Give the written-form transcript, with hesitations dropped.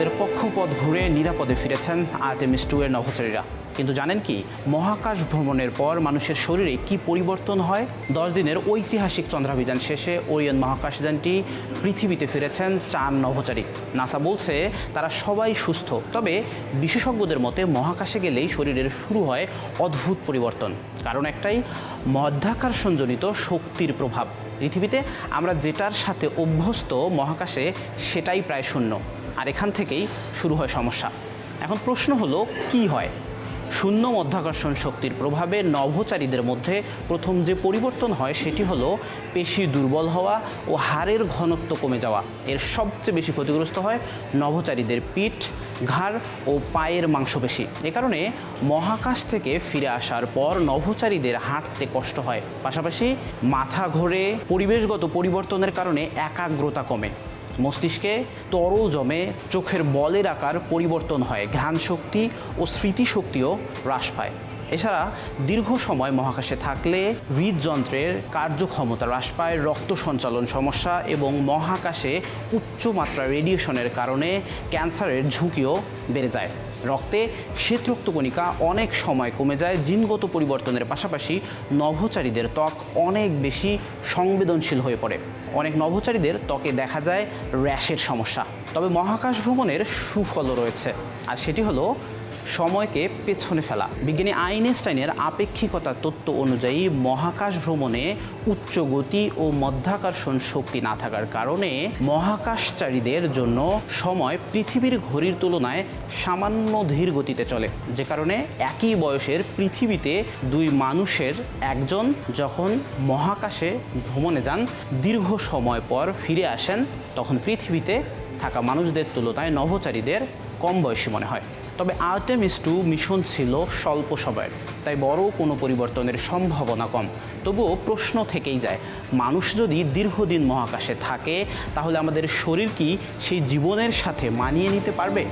চাঁদের কক্ষপথ ঘুরে নিরাপদে ফিরেছেন আর্টেমিস 2 এর নভোচারীরা। কিন্তু জানেন কি, মহাকাশ ভ্রমণের পর মানুষের শরীরে কি পরিবর্তন হয়? 10 দিনের ঐতিহাসিক চন্দ্রাভিযান শেষে ওরিয়ন মহাকাশযানটি পৃথিবীতে ফিরেছেন 4 নভোচারী। নাসা বলছে তারা সবাই সুস্থ, তবে বিশেষজ্ঞদের মতে মহাকাশে গেলেই শরীরের শুরু হয় অদ্ভুত পরিবর্তন। কারণ একটাই, মধ্যাকর্ষণজনিত শক্তির প্রভাব। পৃথিবীতে আমরা যেটার সাথে অভ্যস্ত, মহাকাশে সেটাই প্রায় শূন্য। আর এখান থেকেই শুরু হয় সমস্যা। এখন প্রশ্ন হলো, কি হয়? শূন্য মধ্যাকর্ষণ শক্তির প্রভাবে নভোচারীদের মধ্যে প্রথম যে পরিবর্তন হয় সেটি হলো পেশি দুর্বল হওয়া ও হাড়ের ঘনত্ব কমে যাওয়া। এর সবচেয়ে বেশি ক্ষতিগ্রস্ত হয় নভোচারীদের পিঠ, ঘাড় ও পায়ের মাংসপেশি। এ কারণে মহাকাশ থেকে ফিরে আসার পর নভোচারীদের হাঁটতে কষ্ট হয়, পাশাপাশি মাথা ঘোরে। পরিবেশগত পরিবর্তনের কারণে একাগ্রতা কমে, মস্তিষ্কে তরল জমে, চোখের বলের আকার পরিবর্তন হয়, ঘ্রাণ শক্তি ও স্মৃতিশক্তিও হ্রাস পায়। এছাড়া দীর্ঘ সময় মহাকাশে থাকলে হৃদযন্ত্রের কার্যক্ষমতা হ্রাস পায়, রক্ত সঞ্চালন সমস্যা এবং মহাকাশে উচ্চমাত্রা রেডিয়েশনের কারণে ক্যান্সারের ঝুঁকিও বেড়ে যায়। রক্তে শ্বেত রক্তকণিকা অনেক সময় কমে যায়। জিনগত পরিবর্তনের পাশাপাশি নভোচারীদের ত্বক অনেক বেশি সংবেদনশীল হয়ে পড়ে। অনেক নভোচারীদের ত্বকে দেখা যায় র্যাশের সমস্যা। তবে মহাকাশ ভ্রমণের সুফলও রয়েছে, আর সেটি হলো সময়কে পেছনে ফেলা। বিজ্ঞানী আইনস্টাইনের আপেক্ষিকতার তত্ত্ব অনুযায়ী মহাকাশ ভ্রমণে উচ্চ গতি ও মধ্যাকর্ষণ শক্তি না থাকার কারণে মহাকাশচারীদের জন্য সময় পৃথিবীর ঘড়ির তুলনায় সামান্য ধীর গতিতে চলে। যে কারণে একই বয়সের পৃথিবীতে 2 মানুষের একজন যখন মহাকাশে ভ্রমণে যান, দীর্ঘ সময় পর ফিরে আসেন, তখন পৃথিবীতে থাকা মানুষদের তুলনায় নভোচারীদের কম বয়সী মনে হয়। তবে আর্টেমিস 2 মিশন ছিল স্বল্প সময়ের, তাই বড় কোনো পরিবর্তনের সম্ভাবনা কম। তবুও প্রশ্ন থেকেই যায়, মানুষ যদি দীর্ঘদিন মহাকাশে থাকে, তাহলে আমাদের শরীর কি সেই জীবনের সাথে মানিয়ে নিতে পারবে?